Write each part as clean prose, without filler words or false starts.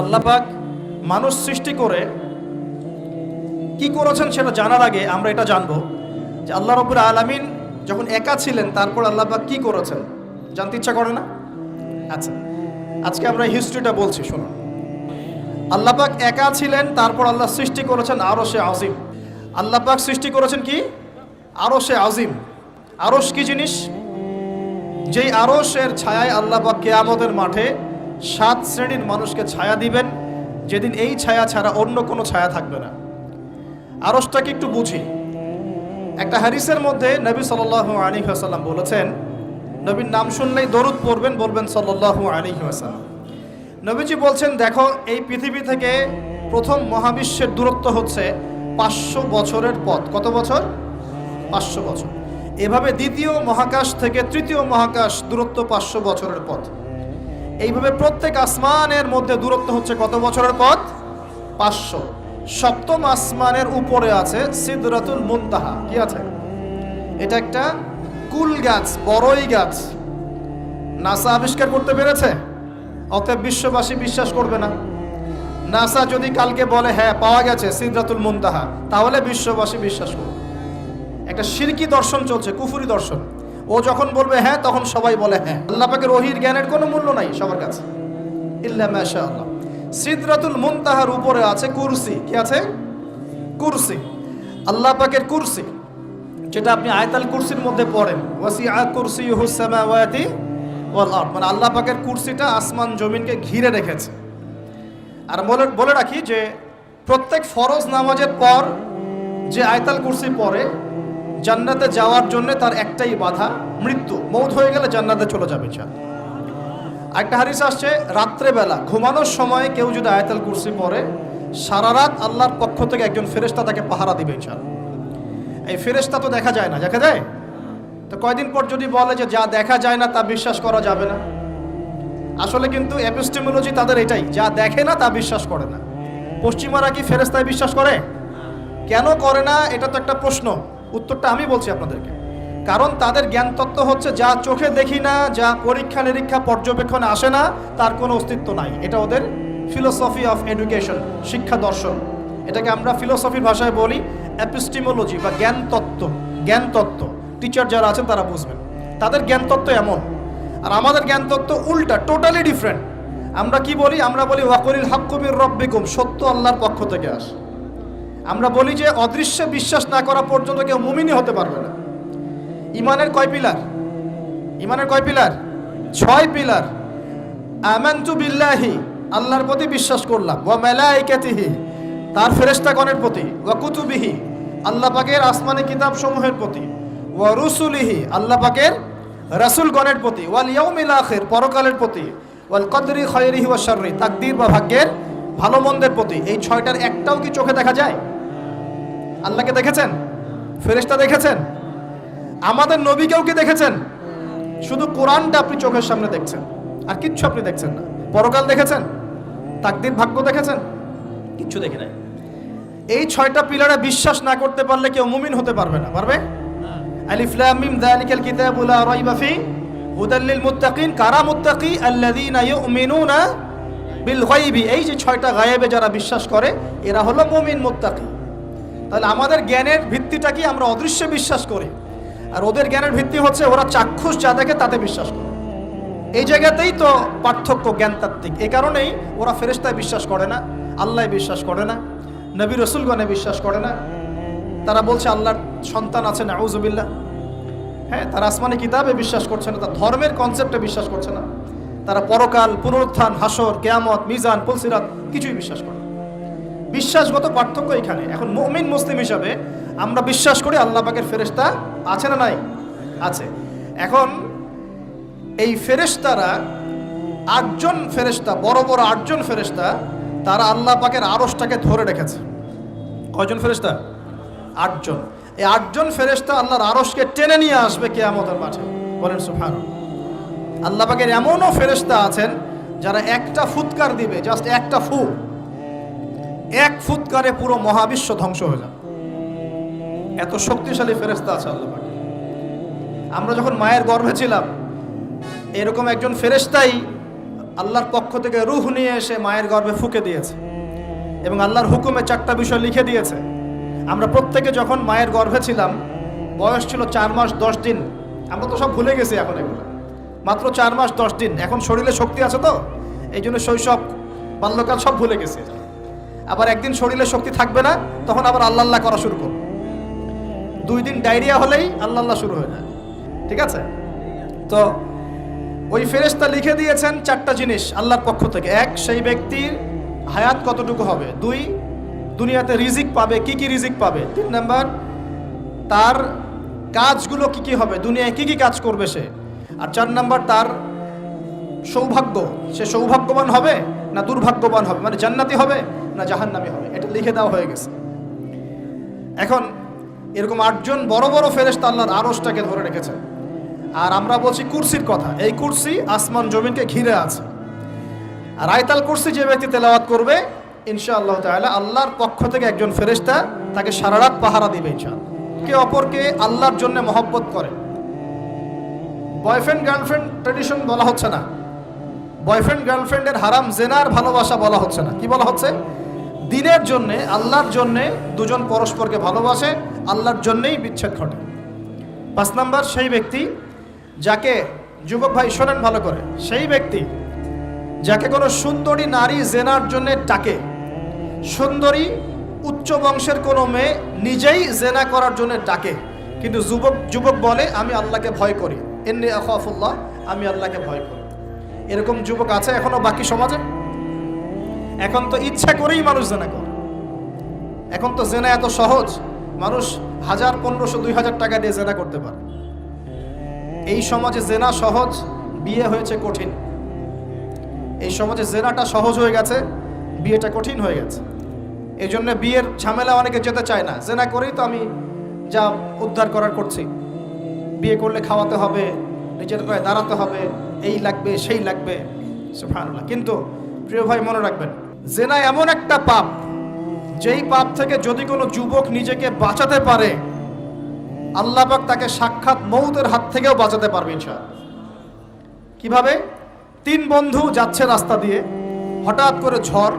আল্লাহ পাক মানুষ সৃষ্টি করে কি করেছেন সেটা জানার আগে আমরা এটা জানবো যে আল্লাহ রাব্বুল আলামিন যখন একা ছিলেন তারপর আল্লাহ পাক কি করেছেন জানতে ইচ্ছা করে না? আচ্ছা, আজকে আমরা হিস্ট্রিটা বলছি, শুনুন। আল্লাহ পাক একা ছিলেন, তারপর আল্লাহ সৃষ্টি করেছেন আরশে আজিম। আল্লাহ পাক সৃষ্টি করেছেন কি? আরশে আজিম। আরশ কি জিনিস? যেই আরশের ছায়ায় আল্লাহ পাক কিয়ামতের মাঠে 7 শ্রেণীর মানুষকে ছায়া দিবেন, যেদিন এই ছায়া ছাড়া অন্য কোনো ছায়া থাকবে না। আরশটাকে একটু বুঝি। একটা হাদিসের মধ্যে নবী সাল্লাল্লাহু আলাইহি ওয়াসাল্লাম বলেছেন, নবীর নাম শুনলেই দরুদ পড়বেন, বলবেন সাল্লাল্লাহু আলাইহি ওয়াসাল্লাম। নবীজি বলছেন, দেখো এই পৃথিবী থেকে প্রথম মহাবিশ্বের দূরত্ব হচ্ছে 500 বছরের পথ। কত বছর? 500 বছর। এভাবে দ্বিতীয় মহাকাশ থেকে তৃতীয় মহাকাশ দূরত্ব 500 বছরের পথ। এইভাবে প্রত্যেক আসমানের মধ্যে দূরত্ব হচ্ছে কত বছরের পথ? 500। সপ্তম আসমানের উপরে আছে সিদরাতুল মুনতাহা। কি আছে? এটা একটা কুল গাছ, বড়ই গাছ। নাসা আবিষ্কার করতে পেরেছে, অতএব বিশ্ববাসী বিশ্বাস করবে না। নাসা যদি কালকে বলে হ্যাঁ পাওয়া গেছে সিদরাতুল মুনতাহা, তাহলে বিশ্ববাসী বিশ্বাস করবে। একটা শিরকি দর্শন চলছে, কুফরি দর্শন। ও যখন বলবে হ্যাঁ, তখন সবাই বলে হ্যাঁ। আল্লাহ পাকের ওহীর জ্ঞানের কোনো মূল্য নাই সবার কাছে, ইল্লা মাশাআল্লাহ। সিদরাতুল মুনতাহার উপরে আছে কুরসি। কি আছে? কুরসি। আল্লাহ পাকের কুরসি, যেটা আপনি আয়াতুল কুরসির মধ্যে পড়েন, ওয়াসিআ কুরসিয়ুহুস সামাওয়াতি ওয়াল আরদ, মানে আল্লাহ পাকের কুরসিটা আসমান জমিনকে ঘিরে রেখেছে। আর বলে রাখি যে প্রত্যেক ফরজ নামাজের পর যে আয়াতুল কুরসি পড়ে, জান্নাতে যাওয়ার জন্য তার একটাই বাধা, মৃত্যু। মৌত হয়ে গেলে জান্নাতে চলে যাবে। একটা হাদিস আসছে, রাত্রেবেলা ঘুমানোর সময় কেউ যদি আয়াতুল কুরসি পড়ে, সারা রাত আল্লাহর পক্ষ থেকে একজন ফেরেশতা তাকে পাহারা দিবে ইনশাআল্লাহ। এই ফেরেশতা তো দেখা যায় না, দেখা যায়? তো কয়দিন পর যদি বলে যে যা দেখা যায় না তা বিশ্বাস করা যাবে না, আসলে কিন্তু এপিস্টেমোলজি তাদের এটাই, যা দেখে না তা বিশ্বাস করে না। পশ্চিমারা কি ফেরেশতায় বিশ্বাস করে? কেন করে না? এটা তো একটা প্রশ্ন। উত্তরটা আমি বলছি আপনাদেরকে। কারণ তাদের জ্ঞান তত্ত্ব হচ্ছে যা চোখে দেখি না, যা পরীক্ষা নিরীক্ষা পর্যবেক্ষণে আসে না, তার কোনো অস্তিত্ব নাই। এটা ওদের ফিলোসফি অফ এডুকেশন, শিক্ষা দর্শন। এটাকে আমরা ফিলোসফির ভাষায় বলি এপিস্টিমোলজি বা জ্ঞান তত্ত্ব। জ্ঞান তত্ত্ব টিচার যারা আছেন তারা বুঝবেন। তাদের জ্ঞান তত্ত্ব এমন, আর আমাদের জ্ঞান তত্ত্ব উল্টা, টোটালি ডিফারেন্ট। আমরা কি বলি? আমরা বলি ওয়াকুলিল হাক্কু মির রাব্বিকুম, সত্য আল্লাহর পক্ষ থেকে আসে। আমরা বলি যে অদৃশ্যে বিশ্বাস না করা পর্যন্ত কেউ মুমিনই হতে পারবে না। ইমানের কয় পিলার? ইমানের কয় পিলার? 6 পিলার। আমানতু বিল্লাহি, আল্লাহর প্রতি বিশ্বাস করলাম, ওয়া মালাইকাতিহি, তার ফেরেশতাগণের প্রতি, ওয়া কুতুবিহি, আল্লাহ পাকের আসমানি কিতাব সমূহের প্রতি, ওয়া রুসুলিহি, আল্লাহ পাকের রাসূলগণের প্রতি, ওয়াল ইয়াউমিল আখির, পরকালের প্রতি, ওয়াল কদরি খায়রিহি ওয়া শাররি, তাকদীর বা ভাগ্যের ভালো মন্দের প্রতি। এই 6টার একটাও কি চোখে দেখা যায়? আল্লাহকে দেখেছেন? ফেরেশতা দেখেছেন? আমাদের নবীকেও কি দেখেছেন? শুধু কোরআনটা আপনি চোখের সামনে দেখছেন, আর কিচ্ছু আপনি দেখছেন না। পরকাল দেখেছেন? তাকদীর ভাগ্য দেখেছেন? কিচ্ছু দেখে নাই। এই 6টা পিলারে বিশ্বাস না করতে পারলে কেউ মুমিন হতে পারবে না। পারবে? আলিফ লাম মিম যালিকাল কিতাবু লা রাইবা ফি হুদাল লিল মুত্তাকিন। কারা মুত্তাকি? আল্লাযীনা ইউমিনুনা বিল গায়বি। এই যে 6টা গায়েবে যারা বিশ্বাস করে, এরা হলো মুমিন, মুত্তাকি। তাহলে আমাদের জ্ঞানের ভিত্তিটা কি? আমরা অদৃশ্যে বিশ্বাস করি, আর ওদের জ্ঞানের ভিত্তি হচ্ছে ওরা চাক্ষুষ যা দেখে তাতে বিশ্বাস করে। এই জায়গাতেই তো পার্থক্য জ্ঞানতাত্ত্বিক। এই কারণেই ওরা ফেরেশতায় বিশ্বাস করে না, আল্লাহ বিশ্বাস করে না, নবী রাসূলগণে বিশ্বাস করে না। তারা বলছে আল্লাহর সন্তান আছে, নাউযুবিল্লাহ। হ্যাঁ, তারা আসমানি কিতাবে বিশ্বাস করছে না, তার ধর্মের কনসেপ্টে বিশ্বাস করছে না। তারা পরকাল, পুনরুত্থান, হাসর, কিয়ামত, মিজান, পুলসিরাত কিছুই বিশ্বাস করে না। বিশ্বাসগত পার্থক্য এখানে। এখন মুমিন মুসলিম হিসাবে আমরা বিশ্বাস করি আল্লাহ পাকের ফেরেশতা আছে না নাই? আছে। এখন এই ফেরেশতারা 8জন ফেরেশতা, বড় বড় 8জন ফেরেশতা, তারা আল্লাহ পাকের আরশটাকে ধরে রেখেছে। কয়জন ফেরেশতা? 8জন। এই 8জন ফেরেশতা আল্লাহর আরশকে টেনে নিয়ে আসবে কিয়ামতের মাঠে। বলেন সুবহানাল্লাহ। আল্লাহ পাকের এমনও ফেরেশতা আছেন যারা একটা ফুৎকার দিবে, জাস্ট একটা ফু, এক ফুৎকারে পুরো মহাবিশ্ব ধ্বংস হয়ে যাবে। এত শক্তিশালী ফেরেশতা আছে আল্লাহ পাক। আমরা যখন মায়ের গর্ভে ছিলাম, এরকম একজন ফেরেশতাই আল্লাহর পক্ষ থেকে রূহ নিয়ে এসে মায়ের গর্ভে ফুঁকে দিয়েছে এবং আল্লাহর হুকুমে 4টা বিষয় লিখে দিয়েছে। আমরা প্রত্যেকে যখন মায়ের গর্ভে ছিলাম, বয়স ছিল 4 মাস 10 দিন। আমরা তো সব ভুলে গেছি এখন এগুলো, মাত্র 4 মাস 10 দিন। এখন শরীরে শক্তি আছে তো, এই জন্য শৈশব বাল্যকাল সব ভুলে গেছি। আবার একদিন শরীরে শক্তি থাকবে না, তখন আবার আল্লাহ আল্লাহ করা শুরু করব। 2 দিন ডায়রিয়া হলেই আল্লাহ আল্লাহ শুরু হয়ে যায়, ঠিক আছে? তো ওই ফেরেশতা লিখে দিয়েছেন 4টা জিনিস আল্লাহর পক্ষ থেকে। 1, সেই ব্যক্তির হায়াত কতটুকু হবে। 2, দুনিয়াতে রিজিক পাবে, কি কি রিজিক পাবে। 3 নাম্বার, তার কাজগুলো কি কি হবে, দুনিয়ায় কি কি কাজ করবে সে। আর 4 নাম্বার, তার সৌভাগ্য, সে সৌভাগ্যবান হবে না দুর্ভাগ্যবান হবে, মানে জান্নাতি হবে না জাহান্নামী হবে। এটা লিখে দেওয়া হয়ে গেছে। এখন এরকম 8 জন বড় বড় ফেরেশতা আল্লাহর আরশটাকে ধরে রেখেছেন। আর আমরা বলছি কুরসির কথা। এই কুরসি আসমান জমিনকে ঘিরে আছে। আর আয়াতুল কুরসি যে ব্যক্তি তেলাওয়াত করবে, ইনশাআল্লাহ তাআলা আল্লাহর পক্ষ থেকে একজন ফেরেশতা তাকে সারা রাত পাহারা দিবে ইনশাআল্লাহ। কে অপরকে আল্লাহর জন্য মহব্বত করে। বয়ফ্রেন্ড গার্লফ্রেন্ড ট্র্যাডিশন বলা হচ্ছে না, বয়ফ্রেন্ড গার্লফ্রেন্ডের হারাম জেনার ভালোবাসা বলা হচ্ছে না। কি বলা হচ্ছে? দিনের জন্যে, আল্লাহর জন্যে দুজন পরস্পরকে ভালোবাসে, আল্লাহর জন্যেই বিচ্ছেদ ঘটে। 5 নাম্বার, সেই ব্যক্তি যাকে, যুবক ভাই শোনেন ভালো করে, সেই ব্যক্তি যাকে কোনো সুন্দরী নারী জেনার জন্য ডাকে। সুন্দরী উচ্চ বংশের কোনো মেয়ে নিজেই জেনা করার জন্য ডাকে, কিন্তু যুবক বলে আমি আল্লাহকে ভয় করি, ইন্নী আখাফুল্লাহ, আমি আল্লাহকে ভয় করি। এরকম যুবক আছে এখনো বাকি সমাজে? এখন তো ইচ্ছা করেই মানুষ জেনা করে। এখন তো জেনা এত সহজ, মানুষ 1000, 1500, 2000 টাকা দিয়ে জেনা করতে পারে। এই সমাজে জেনা সহজ, বিয়ে হয়েছে কঠিন। এই সমাজে জেনাটা সহজ হয়ে গেছে, বিয়েটা কঠিন হয়ে গেছে। এই জন্য বিয়ের ঝামেলা অনেকে যেতে চায় না। জেনা করেই তো আমি যা উদ্ধার করার করছি। বিয়ে করলে খাওয়াতে হবে, নিজের পায়ে দাঁড়াতে হবে, এই লাগবে সেই লাগবে, সুবহানাল্লাহ। কিন্তু প্রিয় ভাই মনে রাখবেন, জেনা এমন একটা পাপ, যেই পাপ থেকে যদি কোনো যুবক নিজেকে বাঁচাতে পারে, আল্লাহ পাক তাকে সাক্ষাৎ মৌতের হাত থেকেও বাঁচাতে পারবে ইনশাআল্লাহ। কিভাবে? 3 বন্ধু যাচ্ছে রাস্তা দিয়ে, হঠাৎ করে ঝড়,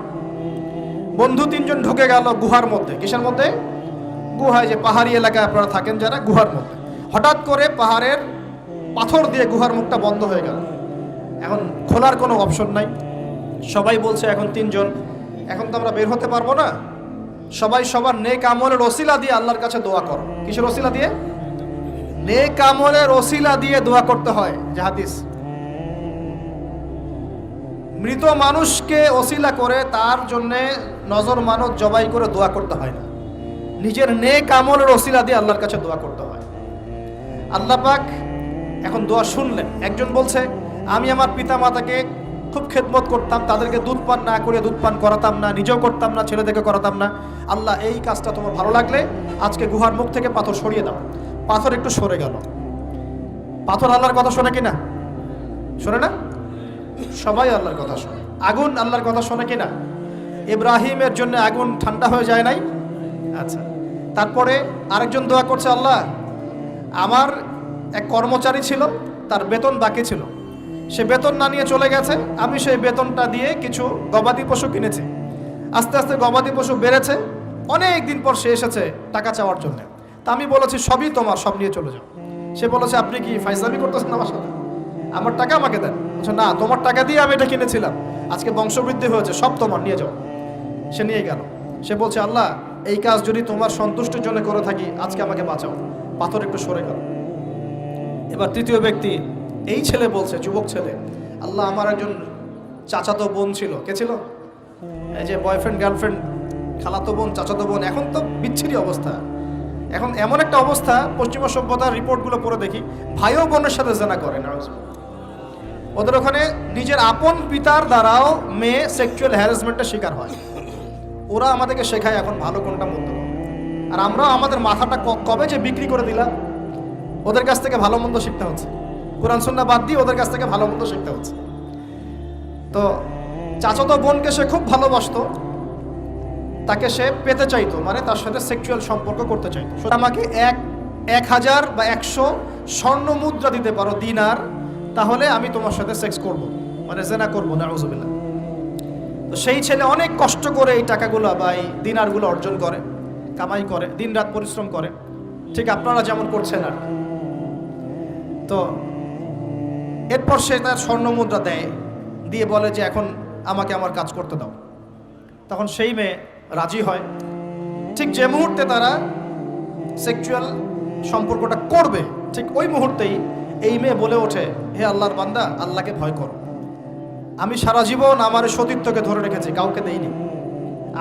বন্ধু 3 জন ঢুকে গেল গুহার মধ্যে। কিসের মধ্যে? গুহায়, যে পাহাড়ি এলাকায় আপনারা থাকেন যারা, গুহার মধ্যে। হঠাৎ করে পাহাড়ের পাথর দিয়ে গুহার মুখটা বন্ধ হয়ে গেল। এখন খোলার কোনো অপশন নাই। সবাই বলছে এখন 3 জন, এখন তো আমরা বের হতে পারবো না। সবাই সবার নেক আমলের ওসিলা দিয়ে আল্লাহর কাছে দোয়া করো। কিসের ওসিলা দিয়ে? নেক আমলের ওসিলা দিয়ে দোয়া করতে হয়। যে হাদিস, মৃত মানুষকে ওসিলা করে তার জন্যে নজর মানত জবাই করে দোয়া করতে হয় না, নিজের নেক আমলের ওসিলা দিয়ে আল্লাহর কাছে দোয়া করতে হয়। আল্লাহ পাক এখন দোয়া শুনলেন। একজন বলছে আমি আমার পিতা মাতাকে খুব খেদমত করতাম, তাদেরকে দুধ পান না করে দুধ পান করাতাম না, নিজেও করতাম না, ছেলেদেরকে করাতাম না। আল্লাহ, এই কাজটা তোমার ভালো লাগলে আজকে গুহার মুখ থেকে পাথর সরিয়ে দাও। পাথর একটু সরে গেল। পাথর আল্লাহর কথা শোনে কিনা? শোনে না? সবাই আল্লাহর কথা শোনে। আগুন আল্লাহর কথা শোনে কিনা? ইব্রাহিমের জন্য আগুন ঠান্ডা হয়ে যায় নাই? আচ্ছা, তারপরে আরেকজন দোয়া করছে, আল্লাহ আমার এক কর্মচারী ছিল, তার বেতন বাকি ছিল, সে বেতন না নিয়ে চলে গেছে, আমি সেই বেতনটা দিয়ে কিছু গবাদি পশু কিনেছি। আস্তে আস্তে গবাদি পশু বেড়েছে, অনেক দিন পর সে এসেছে টাকা চাওয়ার জন্য। তা আমি বলেছি সবই তোমার, সব নিয়ে চলে যাও। সে বলেছে আপনি কি ফাইজলামি করতেছেন আমার সাথে? আমার টাকা আমাকে দেন। বলছে না, তোমার টাকা দিয়ে আমি এটা কিনেছিলাম, আজকে বংশবৃদ্ধি হয়েছে, সব তোমার, নিয়ে যাও। সে নিয়ে গেল। সে বলছে আল্লাহ, এই কাজ যদি তোমার সন্তুষ্টির জন্য করে থাকি, আজকে আমাকে বাঁচাও। পাথর একটু সরে গেল। এবার তৃতীয় ব্যক্তি, এই ছেলে বলছে, যুবক ছেলে, আল্লাহ আমার একজন চাচাতো বোন ছিল। কে ছিল? এই যে বয়ফ্রেন্ড গার্লফ্রেন্ড, খালাতো বোন, চাচাতো বোন, এখন তো বিচ্ছিরি অবস্থা। এখন এমন একটা অবস্থা, পশ্চিমা সভ্যতার রিপোর্টগুলো পড়ে দেখি, ভাইও বোনের সাথে জেনা করে না। ওদের ওখানে নিজের আপন পিতার দ্বারাও মেয়ে সেক্সুয়াল হ্যারাসমেন্টের শিকার হয়। ওরা আমাদেরকে শেখায় এখন ভালো কোনটা মন্দ। আর আমরাও আমাদের মাথাটা কবে যে বিক্রি করে দিলাম, ওদের কাছ থেকে ভালো মন্দ শিখতে হচ্ছে। কোরআন সুন্নাহ বাদ দিয়ে ওদের কাছ থেকে ভালো মন্দ শিখতে হচ্ছে। তো চাচাতো বোনকে সে খুব ভালোবাসতো, তাকে সে পেতে চাইতো, মানে তার সাথে সেক্সুয়াল সম্পর্ক করতে চাইতো। আমাকে 1000 বা 100 স্বর্ণ মুদ্রা দিতে পারো, দিনার, তাহলে আমি তোমার সাথে সেক্স করব। মানে জেনা করবো, নাউযুবিল্লাহ। তো সেই ছেলে অনেক কষ্ট করে এই টাকাগুলো বা এই দিনারগুলো অর্জন করে, কামাই করে, দিনরাত পরিশ্রম করে, ঠিক আপনারা যেমন করছেন আর। তো এরপর সে তার স্বর্ণ মুদ্রা দেয়, দিয়ে বলে যে এখন আমাকে আমার কাজ করতে দাও। তখন সেই মেয়ে রাজি হয়। ঠিক যে মুহূর্তে তারা সেক্সুয়াল সম্পর্কটা করবে, ঠিক ওই মুহূর্তেই এই মেয়ে বলে ওঠে, হে আল্লাহর বান্দা, আল্লাহকে ভয় করো। আমি সারা জীবন আমার সতীত্বকে ধরে রেখেছি, কাউকে দেইনি।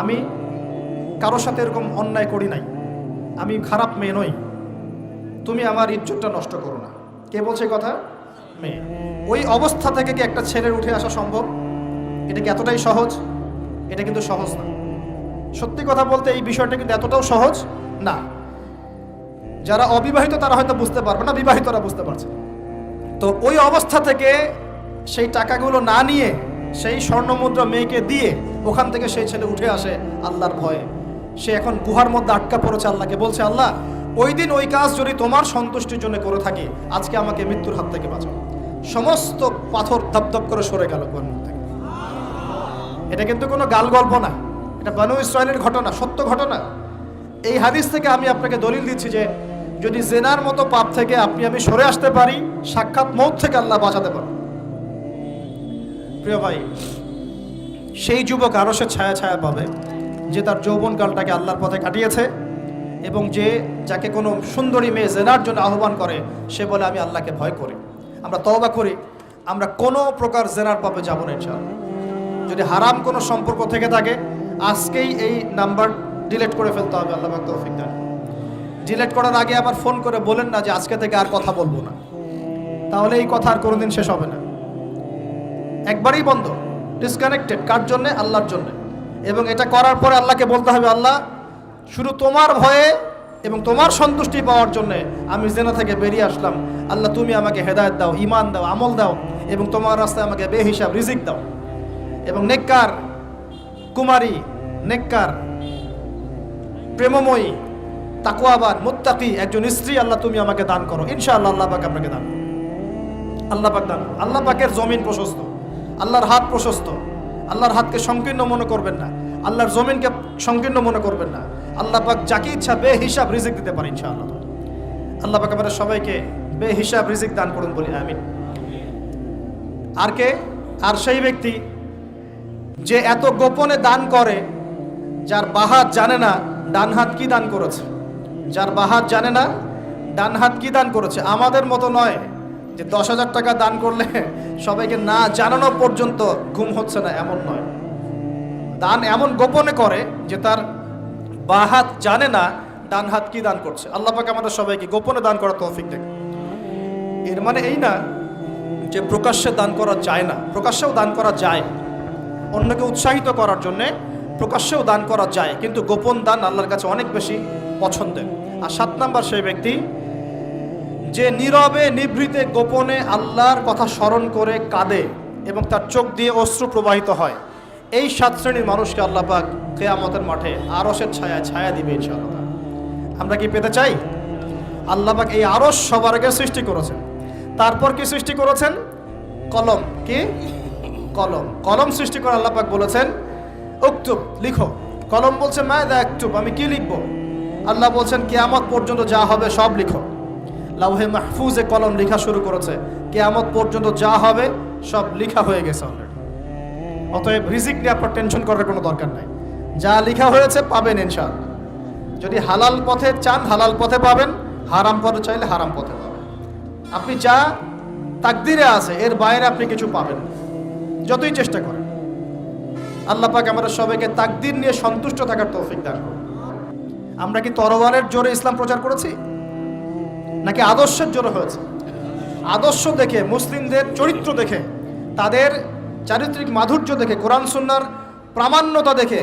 আমি কারোর সাথে এরকম অন্যায় করি নাই, আমি খারাপ মেয়ে নই, তুমি আমার ইজ্জতটা নষ্ট করো না। কে বলছে কথা? মেয়ে। ওই অবস্থা থেকে কি একটা ছেলের উঠে আসা সম্ভব? এটা কি এতটাই সহজ? এটা কিন্তু সহজ না। সত্যি কথা বলতে এই বিষয়টা কিন্তু এতটাও সহজ না। যারা অবিবাহিত তারা হয়তো বুঝতে পারবে না, বিবাহিতরা বুঝতে পারছে। তো ওই অবস্থা থেকে সেই টাকাগুলো না নিয়ে সেই স্বর্ণমুদ্রা মেয়েকে দিয়ে ওখান থেকে সেই ছেলে উঠে আসে আল্লাহর ভয়ে। সে এখন গুহার মধ্যে আটকা পড়েছে, আল্লাহকে বলছে, আল্লাহ ওই দিন ওই কাজ যদি তোমার সন্তুষ্টির জন্য করে থাকি, আজকে আমাকে মৃত্যুর হাত থেকে বাঁচাও। সমস্ত পাথর ধপধপ করে সরে গেল গুহার মধ্যে। এটা কিন্তু কোনো গাল গল্প না, এটা বনু ইসরায়েলের ঘটনা, সত্য ঘটনা। এই হাদিস থেকে আমি আপনাকে দলিল দিচ্ছি যে যদি জেনার মতো পাপ থেকে আমি সরে আসতে পারি, সাক্ষাৎ মৌত থেকে আল্লাহ বাঁচাতে পারে। প্রিয় ভাই, সেই যুবক আরশের ছায়া ছায়া পাবে যে তার যৌবনকালটাকে আল্লাহর পথে কাটিয়েছে, এবং যাকে কোনো সুন্দরী মেয়ে জেনার জন্য আহ্বান করে, সে বলে আমি আল্লাহকে ভয় করি। আমরা তওবা করি, আমরা কোনো প্রকার জেনার পাপে যাব না ইনশাআল্লাহ। যদি হারাম কোনো সম্পর্ক থেকে থাকে, আজকেই এই নাম্বার ডিলিট করে ফেলতে হবে। আল্লাহ পাক তৌফিক দান। ডিলিট করার আগে আবার ফোন করে বলেন না যে আজকে থেকে আর কথা বলবো না, তাহলে এই কথা আর কোনোদিন শেষ হবে না। একবারই বন্ধ, ডিসকানেক্টেড। কার জন্যে? আল্লাহর জন্যে। এবং এটা করার পরে আল্লাহকে বলতে হবে, আল্লাহ শুধু তোমার ভয়ে এবং তোমার সন্তুষ্টি পাওয়ার জন্যে আমি জেনা থেকে বেরিয়ে আসলাম। আল্লাহ তুমি আমাকে হেদায়েত দাও, ঈমান দাও, আমল দাও, এবং তোমার রাস্তায় আমাকে বেহিসাব রিজিক দাও। এবং নেককার কুমারী, নেককার প্রেমময়ী, তাকওয়াবান, মুত্তাকি একজন স্ত্রী আল্লাহ তুমি আমাকে দান করো। ইনশাআল্লাহ আল্লাহ পাক আপনাকে দান করো। আল্লাহ পাক দান। আল্লাহ পাকের জমিন প্রশস্ত, আল্লাহর হাত প্রশস্ত। আল্লাহর হাতকে সংকীর্ণ মনে করবেন না, আল্লাহর জমিনকে সংকীর্ণ মনে করবেন না। আল্লাহ পাক যাকে ইচ্ছা বেহিসাব রিজিক দিতে পারে ইনশাআল্লাহ। আল্লাহ পাক আমাদের সবাইকে বেহিসাব রিজিক দান করুন বলি আমিন। আর কে? আর সেই ব্যক্তি যে এত গোপনে দান করে, যার বাহাত জানে না ডান হাত কি দান করেছে, যার বাহাত জানে না ডান হাত কি দান করেছে। আমাদের মতো নয় যে 10,000 টাকা দান করলে সবাইকে না জানানো পর্যন্ত ঘুম হচ্ছে না, এমন নয়। দান এমন গোপনে করে যে তার বাহাত জানে না ডান হাত কি দান করছে। আল্লাহ পাক আমাদের সবাইকে গোপনে দান করার তৌফিক দেন। এর মানে এই না যে প্রকাশ্যে দান করা যায় না, প্রকাশ্যেও দান করা যায়। অন্যকে উৎসাহিত করার জন্যে প্রকাশ্যেও দান করা যায়, কিন্তু গোপন দান আল্লাহর কাছে অনেক বেশি পছন্দের। আর 7 নাম্বার সেই ব্যক্তি যে নীরবে নিভৃতে গোপনে আল্লাহর কথা স্মরণ করে কাঁদে এবং তার চোখ দিয়ে অশ্রু প্রবাহিত হয়। এই 7 শ্রেণীর মানুষকে আল্লাহ পাক কিয়ামতের মাঠে আরশের ছায়ায় ছায়া দিবে ইনশাআল্লাহ। আমরা কি পেতে চাই? আল্লাহ পাক এই আরশ সবার আগে সৃষ্টি করেছেন। তারপর কি সৃষ্টি করেছেন? কলম। কি? কলম। কলম সৃষ্টি করে আল্লাহ পাক বলেছেন উকতুব, লিখো। কলম বলছে মাযা আকতুব, আমি কি লিখবো? আল্লাহ বলছেন কিয়ামত পর্যন্ত যা হবে সব লিখো। লাউহে মাহফুজে কলম লেখা শুরু করেছে, কিয়ামত পর্যন্ত যা হবে সব লেখা হয়ে গেছে অলরেডি। অতএব রিজিক নিয়ে আপনার টেনশন করার কোনো দরকার নাই। যা লেখা হয়েছে পাবেন ইনশাআল্লাহ। যদি হালাল পথে চান হালাল পথে পাবেন, হারাম পথে চাইলে হারাম পথে পাবেন। আপনি যা তাকদিরে আছে এর বাইরে আপনি কিছু পাবেন না, যতই চেষ্টা করেন। আল্লাহ পাক আমাদের সবাইকে তাকদির নিয়ে সন্তুষ্ট থাকার তৌফিক দান করুন। আমরা কি তরবারের জোরে ইসলাম প্রচার করেছি, নাকি আদর্শের জোরে হয়েছে? আদর্শ দেখে, মুসলিমদের চরিত্র দেখে, তাদের চারিত্রিক মাধুর্য দেখে, কোরআন সুন্নাহর প্রামাণ্যতা দেখে